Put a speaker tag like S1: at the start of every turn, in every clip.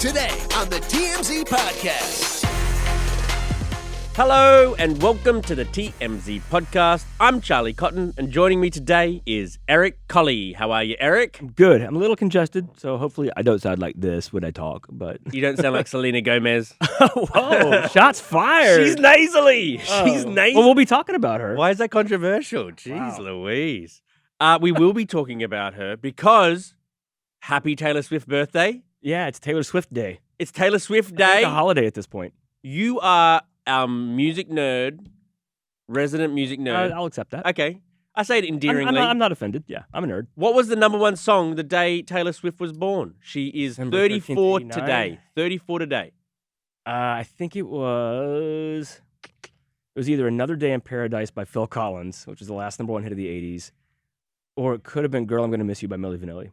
S1: Today on the TMZ Podcast.
S2: Hello and welcome to the TMZ Podcast. I'm Charlie Cotton and joining me today is Eric Colley. How are you, Eric?
S3: Good. I'm a little congested, so hopefully I don't sound like this when I talk, but...
S2: You don't sound like Selena Gomez.
S3: Whoa, shots fired.
S2: She's nasally. She's nasally.
S3: Well, we'll be talking about her.
S2: Why is that controversial? Jeez
S3: Wow.
S2: Louise. We will be talking about her because happy Taylor Swift birthday.
S3: Yeah, it's Taylor Swift Day.
S2: It's Taylor Swift
S3: It's
S2: Day.
S3: a holiday at this point.
S2: You are our music nerd, resident music nerd.
S3: I'll accept that.
S2: Okay. I say it endearingly.
S3: I'm not offended. Yeah, I'm a nerd.
S2: What was the number one song the day Taylor Swift was born? She is
S3: December
S2: 34
S3: 13th,
S2: today. 34 today.
S3: I think it was either Another Day in Paradise by Phil Collins, which is the last number one hit of the 80s, or it could have been Girl, I'm Gonna Miss You by Milli Vanilli.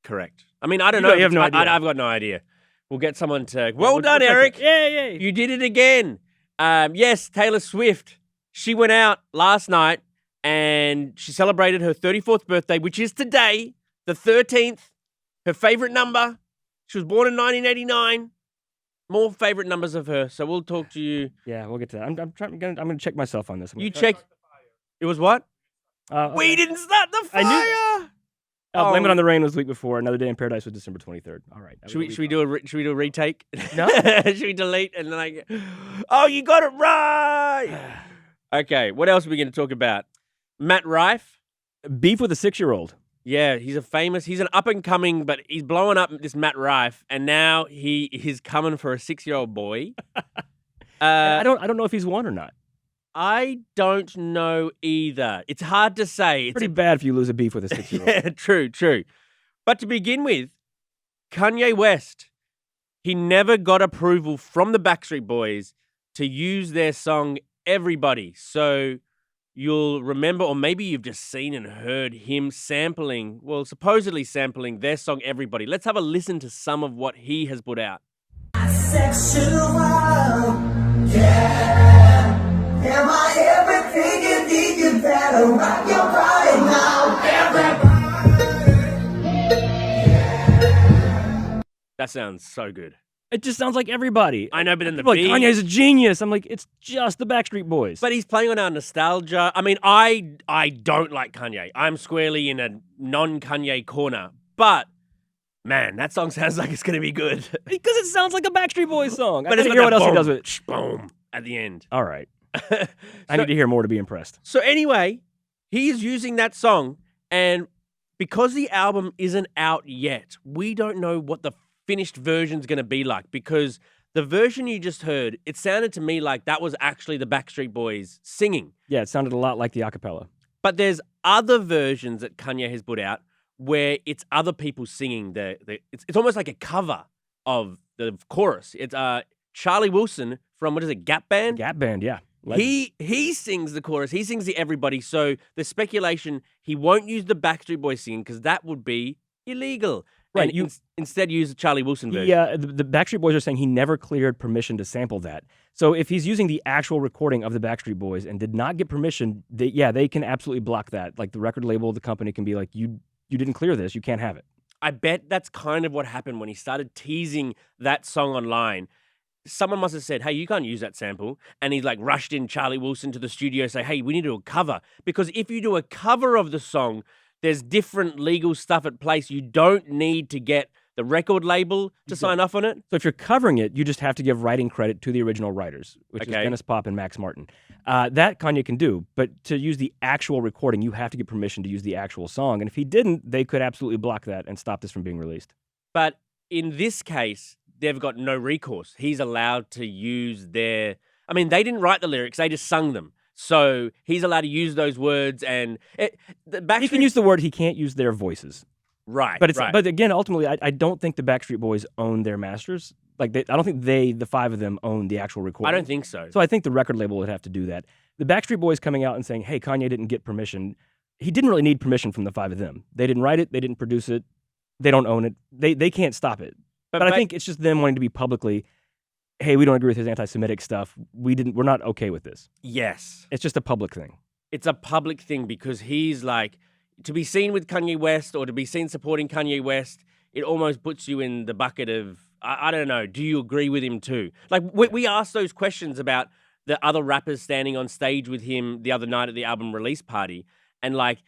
S2: Correct. I mean, I don't
S3: You
S2: know.
S3: have no idea.
S2: I've got no idea. We'll get someone to... Well done,
S3: check
S2: Eric.
S3: it. Yay.
S2: You did it again. Yes, Taylor Swift. She went out last night and she celebrated her 34th birthday, which is today, the 13th. Her favorite number. She was born in 1989. More favorite numbers of her. So we'll talk to you.
S3: Yeah, we'll get to that. I'm going to check myself on this.
S2: You check... It was what?
S3: Okay.
S2: We didn't start the fire.
S3: I knew Blame It on the Rain was the week before. Another Day in Paradise was December 23rd. All right.
S2: Should we do a retake?
S3: No.
S2: Should we delete and like? Oh, you got it right. Okay. What else are we going to talk about? Matt Rife.
S3: Beef with a 6-year-old.
S2: Yeah, he's an up and coming, but he's blowing up, this Matt Rife, and now he is coming for a 6-year-old boy.
S3: I don't know if he's one or not.
S2: I don't know either. It's hard to say. It's
S3: Pretty bad if you lose a beef with a 6-year-old.
S2: Yeah, true. But to begin with, Kanye West, he never got approval from the Backstreet Boys to use their song Everybody. So you'll remember, or maybe you've just seen and heard him supposedly sampling their song Everybody. Let's have a listen to some of what he has put out.
S4: Sexual, yeah. Am I everything you need? You better rock your body now, everybody.
S2: That sounds so good.
S3: It just sounds like Everybody.
S2: I know, but then the
S3: People are
S2: beat.
S3: like, Kanye's a genius. I'm like, it's just the Backstreet Boys.
S2: But he's playing on our nostalgia. I mean, I don't like Kanye. I'm squarely in a non-Kanye corner. But, man, that song sounds like it's going to be good.
S3: Because it sounds like a Backstreet Boys song.
S2: But
S3: I
S2: it's
S3: gotta
S2: got
S3: hear what
S2: that
S3: else he
S2: boom,
S3: does with it.
S2: boom, at the end.
S3: All right. I need to hear more to be impressed.
S2: So anyway, he is using that song, and because the album isn't out yet, we don't know what the finished version's going to be like, because the version you just heard, it sounded to me like that was actually the Backstreet Boys singing.
S3: Yeah, it sounded a lot like the acapella.
S2: But there's other versions that Kanye has put out where it's other people singing. It's almost like a cover of the chorus. It's Charlie Wilson from, what is it, Gap Band?
S3: Gap Band, yeah. Legend.
S2: He sings the chorus. He sings the Everybody. So the speculation, he won't use the Backstreet Boys singing because that would be illegal.
S3: Right,
S2: And instead use the Charlie Wilson version.
S3: Yeah, the Backstreet Boys are saying he never cleared permission to sample that. So if he's using the actual recording of the Backstreet Boys and did not get permission, they can absolutely block that. Like the record label, the company can be like, you didn't clear this, you can't have it.
S2: I bet that's kind of what happened when he started teasing that song online. Someone must have said, hey, you can't use that sample. And he like rushed in Charlie Wilson to the studio and say, hey, we need to do a cover. Because if you do a cover of the song, there's different legal stuff at place. You don't need to get the record label to sign off on it.
S3: So if you're covering it, you just have to give writing credit to the original writers, which is
S2: Okay.
S3: Dennis Pop and Max Martin. That Kanye can do, but to use the actual recording, you have to get permission to use the actual song. And if he didn't, they could absolutely block that and stop this from being released.
S2: But in this case, they've got no recourse. He's allowed to use they didn't write the lyrics, they just sung them. So he's allowed to use those words, and
S3: He can use the word, he can't use their voices.
S2: Right,
S3: But
S2: right.
S3: but again, ultimately, I don't think the Backstreet Boys own their masters. Like I don't think the 5 of them, own the actual recording.
S2: I don't think so.
S3: So I think the record label would have to do that. The Backstreet Boys coming out and saying, hey, Kanye didn't get permission. He didn't really need permission from the 5 of them. They didn't write it. They didn't produce it. They don't own it. They can't stop it. But I think it's just them wanting to be publicly, hey, we don't agree with his anti-Semitic stuff. We're not okay with this.
S2: Yes.
S3: It's just a public thing.
S2: It's a public thing because he's like, to be seen with Kanye West or to be seen supporting Kanye West, it almost puts you in the bucket of I don't know. Do you agree with him too? Like we asked those questions about the other rappers standing on stage with him the other night at the album release party, and like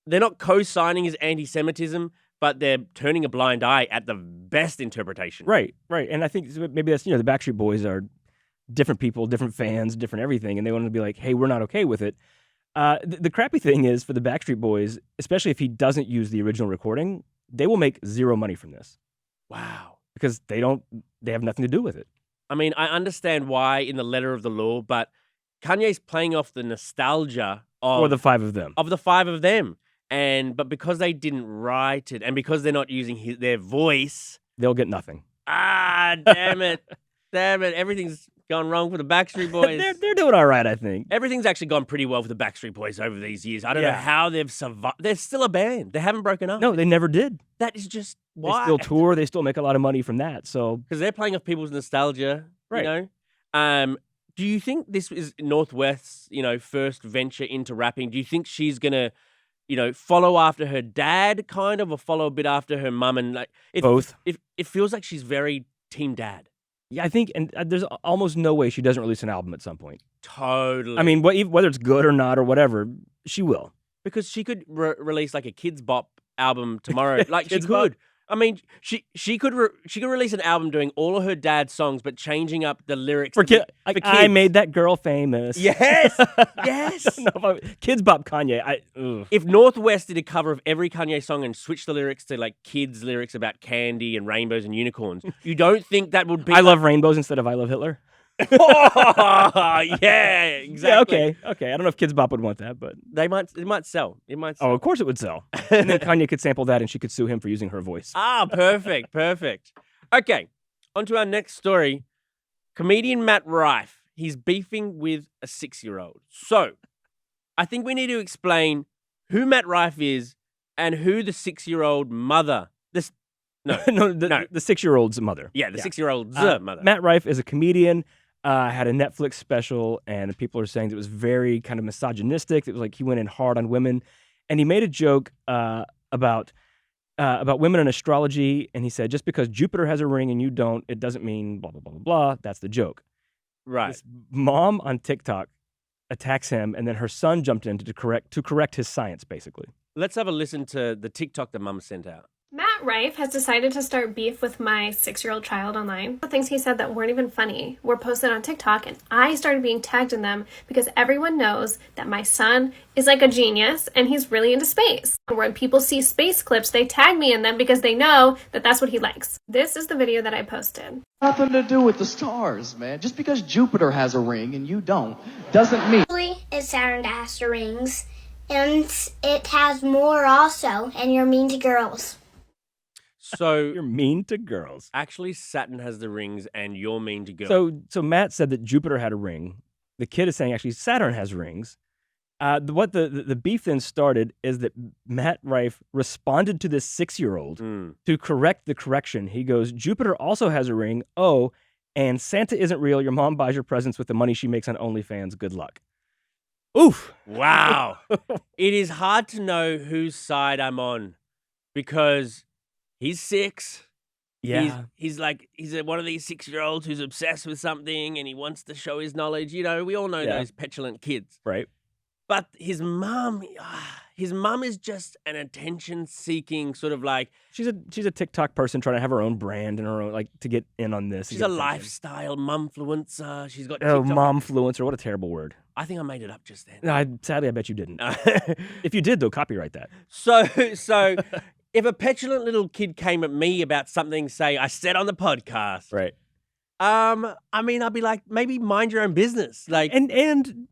S2: they're not co-signing his anti-Semitism, but they're turning a blind eye at the best interpretation.
S3: Right. And I think maybe that's, the Backstreet Boys are different people, different fans, different everything, and they want to be like, hey, we're not okay with it. The crappy thing is for the Backstreet Boys, especially if he doesn't use the original recording, they will make zero money from this.
S2: Wow.
S3: Because they have nothing to do with it.
S2: I mean, I understand why in the letter of the law, but Kanye's playing off the nostalgia of
S3: the five of them.
S2: But because they didn't write it and because they're not using their voice,
S3: they'll get nothing.
S2: Damn it. Everything's gone wrong for the Backstreet Boys.
S3: they're doing all right, I think.
S2: Everything's actually gone pretty well for the Backstreet Boys over these years. I don't know how they've survived. They're still a band. They haven't broken up.
S3: No, they never did.
S2: That is just why.
S3: They still tour. They still make a lot of money from that. So
S2: because they're playing off people's nostalgia,
S3: right?
S2: Do you think this is North West's, first venture into rapping? Do you think she's gonna, follow after her dad, kind of, or follow a bit after her mum? And
S3: both.
S2: It feels like she's very team dad.
S3: Yeah, I think, and there's almost no way she doesn't release an album at some point.
S2: Totally.
S3: I mean, whether it's good or not or whatever, she will.
S2: Because she could release like a Kids Bop album tomorrow. Like she could. I mean, she could release an album doing all of her dad's songs, but changing up the lyrics for kids.
S3: I made that girl famous.
S2: Yes, yes.
S3: Kids Bop Kanye.
S2: If North West did a cover of every Kanye song and switched the lyrics to like kids' lyrics about candy and rainbows and unicorns, you don't think that would be?
S3: I love rainbows instead of I love Hitler.
S2: Oh, yeah, exactly.
S3: Yeah, okay. I don't know if Kids Bop would want that, but
S2: it might sell.
S3: Oh, of course it would sell. And then Kanye could sample that, and she could sue him for using her voice.
S2: Perfect. Okay, on to our next story. Comedian Matt Rife. He's beefing with a 6-year-old. So, I think we need to explain who Matt Rife is and who the 6-year-old mother. The
S3: 6-year-old's mother.
S2: Yeah, the 6-year-old's mother.
S3: Matt Rife is a comedian. Had a Netflix special, and people are saying that it was very kind of misogynistic. It was like he went in hard on women, and he made a joke about women in astrology, and he said, just because Jupiter has a ring and you don't, it doesn't mean blah, blah, blah, blah, blah. That's the joke.
S2: Right.
S3: His mom on TikTok attacks him, and then her son jumped in to correct his science, basically.
S2: Let's have a listen to the TikTok that mom sent out.
S5: Matt Rife has decided to start beef with my 6-year-old child online. The things he said that weren't even funny were posted on TikTok, and I started being tagged in them because everyone knows that my son is like a genius and he's really into space. When people see space clips, they tag me in them because they know that that's what he likes. This is the video that I posted.
S6: Nothing to do with the stars, man. Just because Jupiter has a ring and you don't doesn't mean...
S7: It's Saturn that has the rings, and it has more also, and you're mean to girls.
S2: So
S3: you're mean to girls.
S2: Actually, Saturn has the rings, and you're mean to girls.
S3: So Matt said that Jupiter had a ring. The kid is saying actually Saturn has rings. What the beef then started is that Matt Rife responded to this 6-year-old to correct the correction. He goes, Jupiter also has a ring. Oh, and Santa isn't real. Your mom buys your presents with the money she makes on OnlyFans. Good luck. Oof.
S2: Wow. It is hard to know whose side I'm on because he's 6.
S3: Yeah.
S2: He's one of these 6-year-olds who's obsessed with something and he wants to show his knowledge. We all know those petulant kids.
S3: Right.
S2: But his mom is just an attention-seeking sort of like...
S3: She's a TikTok person trying to have her own brand and her own, like, to get in on this.
S2: She's a lifestyle momfluencer. She's got
S3: TikTok. Momfluencer, what a terrible word.
S2: I think I made it up just then.
S3: No, sadly, I bet you didn't. If you did, though, copyright that.
S2: So if a petulant little kid came at me about something, say, I said on the podcast...
S3: Right.
S2: I mean, I'd be like, maybe mind your own business. Like,
S3: And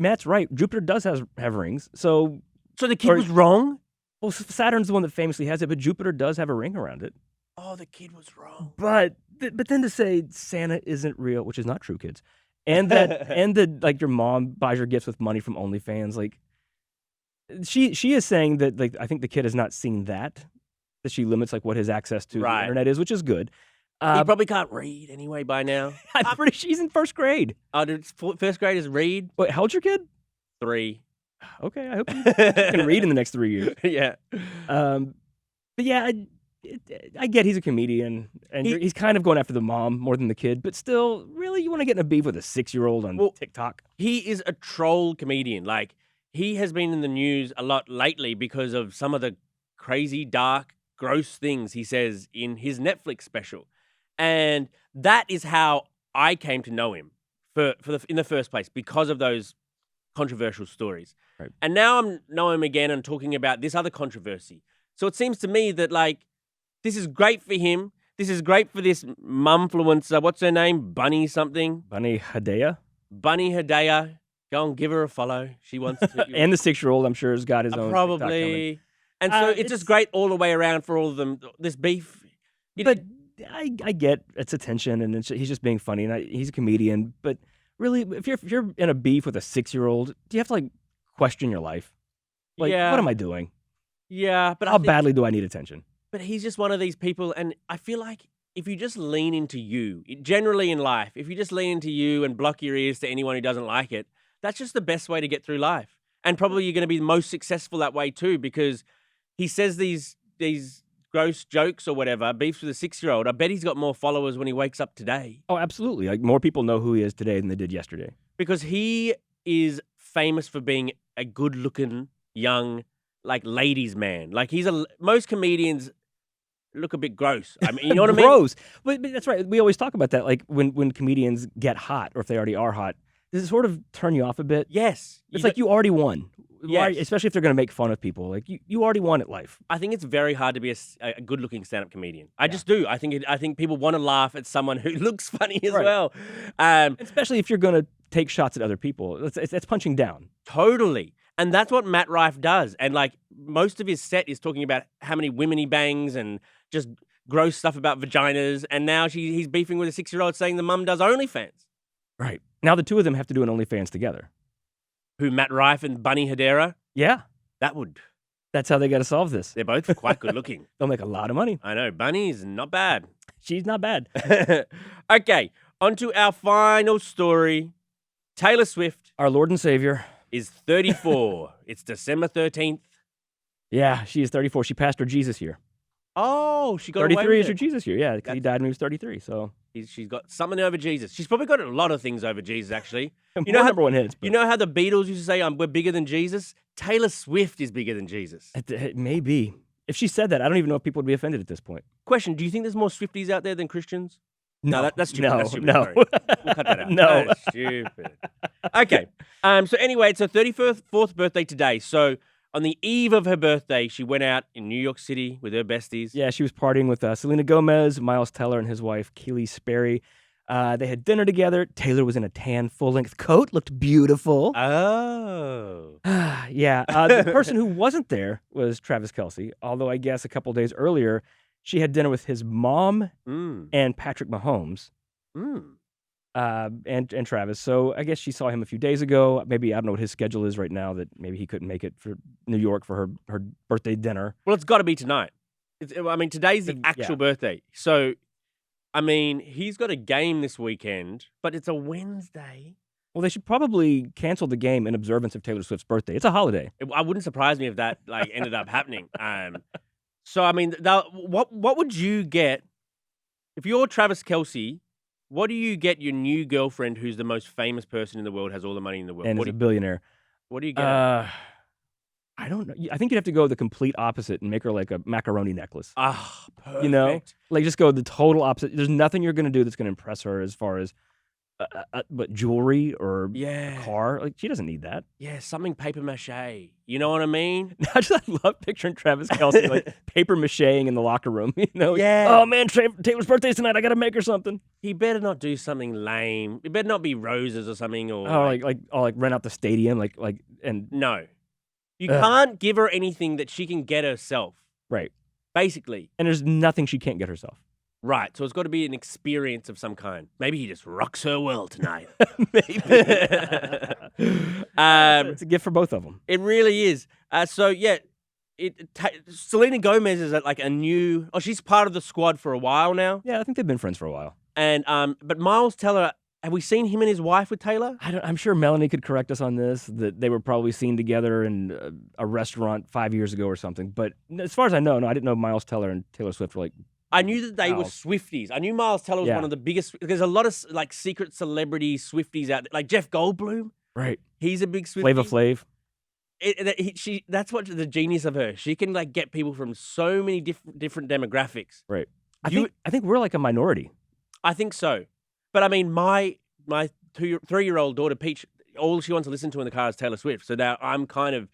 S3: Matt's right. Jupiter does have rings. So
S2: the kid was wrong?
S3: Well, Saturn's the one that famously has it, but Jupiter does have a ring around it.
S2: Oh, the kid was wrong.
S3: But then to say Santa isn't real, which is not true, kids, and that like your mom buys your gifts with money from OnlyFans, like she is saying that, like, I think the kid has not seen that she limits like what his access to the internet is, which is good.
S2: He probably can't read anyway by now.
S3: I'm pretty sure he's in first grade.
S2: Oh, first graders read?
S3: Wait, how old's your kid?
S2: 3.
S3: Okay, I hope you can read in the next 3 years.
S2: Yeah.
S3: But yeah, I get he's a comedian, and he's kind of going after the mom more than the kid, but still, really, you want to get in a beef with a 6-year-old on TikTok?
S2: He is a troll comedian. Like, he has been in the news a lot lately because of some of the crazy, dark, gross things he says in his Netflix special. And that is how I came to know him in the first place, because of those controversial stories.
S3: Right.
S2: And now I know him again and talking about this other controversy. So it seems to me that, like, this is great for him. This is great for this mumfluencer. What's her name? Bunny something?
S3: Bunny Hedaya?
S2: Bunny Hedaya. Go and give her a follow. She wants to.
S3: And the 6-year-old, I'm sure, has got his own TikTok coming.
S2: Probably. And so it's just great all the way around for all of them. This beef.
S3: But I get it's attention, and he's just being funny, and he's a comedian. But really, if you're in a beef with a 6-year-old, do you have to, like, question your life? Like,
S2: Yeah.
S3: what am I doing?
S2: Yeah, but
S3: How badly do I need attention?
S2: But he's just one of these people, and I feel like if you just lean into you, generally in life, if you just lean into you and block your ears to anyone who doesn't like it, that's just the best way to get through life. And probably you're going to be most successful that way too, because he says these gross jokes or whatever, beefs with a 6-year-old. I bet he's got more followers when he wakes up today.
S3: Oh, absolutely. Like, more people know who he is today than they did yesterday.
S2: Because he is famous for being a good-looking, young, like, ladies' man. Like, most comedians look a bit gross. I mean, you know what I mean?
S3: Gross. But that's right. We always talk about that. Like, when comedians get hot, or if they already are hot, does it sort of turn you off a bit?
S2: Yes.
S3: It's like you already won.
S2: Yes.
S3: Especially if they're going to make fun of people. Like, you already won at life.
S2: I think it's very hard to be a good-looking stand-up comedian. I just do. I think people want to laugh at someone who looks funny as well.
S3: Especially if you're going to take shots at other people. That's punching down.
S2: Totally. And that's what Matt Rife does. And, like, most of his set is talking about how many women he bangs and just gross stuff about vaginas. And now he's beefing with a 6-year-old saying the mum does OnlyFans.
S3: Right. Now the two of them have to do an OnlyFans together.
S2: Who, Matt Rife and Bunny Hedera?
S3: Yeah. That's how they got to solve this.
S2: They're both quite good looking.
S3: They'll make a lot of money.
S2: I know. Bunny's not bad.
S3: She's not bad.
S2: Okay. On to our final story. Taylor Swift.
S3: Our Lord and Savior.
S2: Is 34. It's December 13th.
S3: Yeah, she is 34. She passed her Jesus year.
S2: Oh, she got
S3: 33
S2: away with
S3: is her
S2: it.
S3: Jesus year, yeah, because he died when he was 33, so.
S2: She's got something over Jesus. She's probably got a lot of things over Jesus, actually.
S3: You know, number one hits.
S2: You know how the Beatles used to say, we're bigger than Jesus? Taylor Swift is bigger than Jesus.
S3: It may be. If she said that, I don't even know if people would be offended at this point.
S2: Question, do you think there's more Swifties out there than Christians?
S3: No,
S2: that's stupid.
S3: No,
S2: That's stupid.
S3: no.
S2: Sorry. We'll cut that out.
S3: No.
S2: That's stupid. Okay. So anyway, it's her 34th birthday today. So on the eve of her birthday, she went out in New York City with her besties.
S3: Yeah, she was partying with Selena Gomez, Miles Teller, and his wife, Keely Sperry. They had dinner together. Taylor was in a tan full-length coat, looked beautiful.
S2: Oh.
S3: Yeah. The person who wasn't there was Travis Kelce, although I guess a couple days earlier, she had dinner with his mom and Patrick Mahomes and Travis. So I guess she saw him a few days ago. Maybe, I don't know what his schedule is right now, that maybe he couldn't make it for New York for her birthday dinner.
S2: Well, it's got to be tonight. Today's the actual birthday. So, he's got a game this weekend, but it's a Wednesday.
S3: Well, they should probably cancel the game in observance of Taylor Swift's birthday. It's a holiday.
S2: I wouldn't surprise me if that ended up happening. So, what would you get if you're Travis Kelce? What do you get your new girlfriend, who's the most famous person in the world, has all the money in the world,
S3: and is a billionaire?
S2: What do you get? I
S3: don't know. I think you'd have to go the complete opposite and make her like a macaroni necklace.
S2: Perfect.
S3: You know, like just go the total opposite. There's nothing you're going to do that's going to impress her as far as jewelry or a car. Like, she doesn't need that.
S2: Yeah, something paper mache. You know what I mean?
S3: I love picturing Travis Kelce like paper macheing in the locker room. You know?
S2: Yeah.
S3: Oh man, Taylor's birthday's tonight. I got to make her something.
S2: He better not do something lame. It better not be roses or something. Or
S3: like rent out the stadium.
S2: No. You can't give her anything that she can get herself.
S3: Right.
S2: Basically.
S3: And there's nothing she can't get herself.
S2: Right. So it's got to be an experience of some kind. Maybe he just rocks her world tonight.
S3: Maybe. It's a gift for both of them.
S2: It really is. Selena Gomez is like a new... Oh, she's part of the squad for a while now.
S3: Yeah, I think they've been friends for a while.
S2: And but Miles Teller Have we seen him and his wife with Taylor?
S3: I'm sure Melanie could correct us on this, that they were probably seen together in a restaurant 5 years ago or something. But as far as I know, no, I didn't know Miles Teller and Taylor Swift were like...
S2: I knew that they were
S3: pals.
S2: Swifties. I knew Miles Teller was one of the biggest. There's a lot of like secret celebrity Swifties out there. Like Jeff Goldblum.
S3: Right.
S2: He's a big Swiftie.
S3: Flava Flav.
S2: That's what the genius of her. She can like get people from so many different demographics.
S3: Right. I think we're like a minority.
S2: I think so. But I mean, my 3-year-old daughter, Peach, all she wants to listen to in the car is Taylor Swift. So now I'm kind of,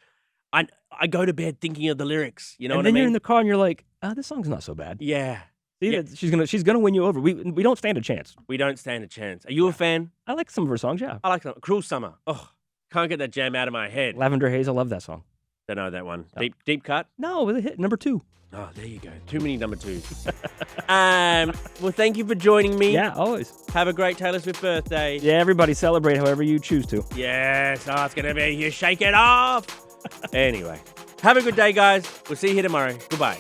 S2: I go to bed thinking of the lyrics. You know what I mean?
S3: And then you're in the car and you're like, this song's not so bad.
S2: Yeah.
S3: See,
S2: Yeah.
S3: she's gonna win you over. We don't stand a chance.
S2: We don't stand a chance. Are you a fan?
S3: I like some of her songs, yeah.
S2: I like Cruel Summer. Oh, can't get that jam out of my head.
S3: Lavender Haze, I love that song.
S2: Don't know that one.
S3: No.
S2: Deep cut?
S3: No, with a hit, number 2.
S2: Oh, there you go. Too many number 2s. Well, thank you for joining me.
S3: Yeah, always.
S2: Have a great Taylor Swift birthday.
S3: Yeah, everybody celebrate however you choose to.
S2: Yes. Oh, it's going to be you shake it off. Anyway, have a good day, guys. We'll see you here tomorrow. Goodbye.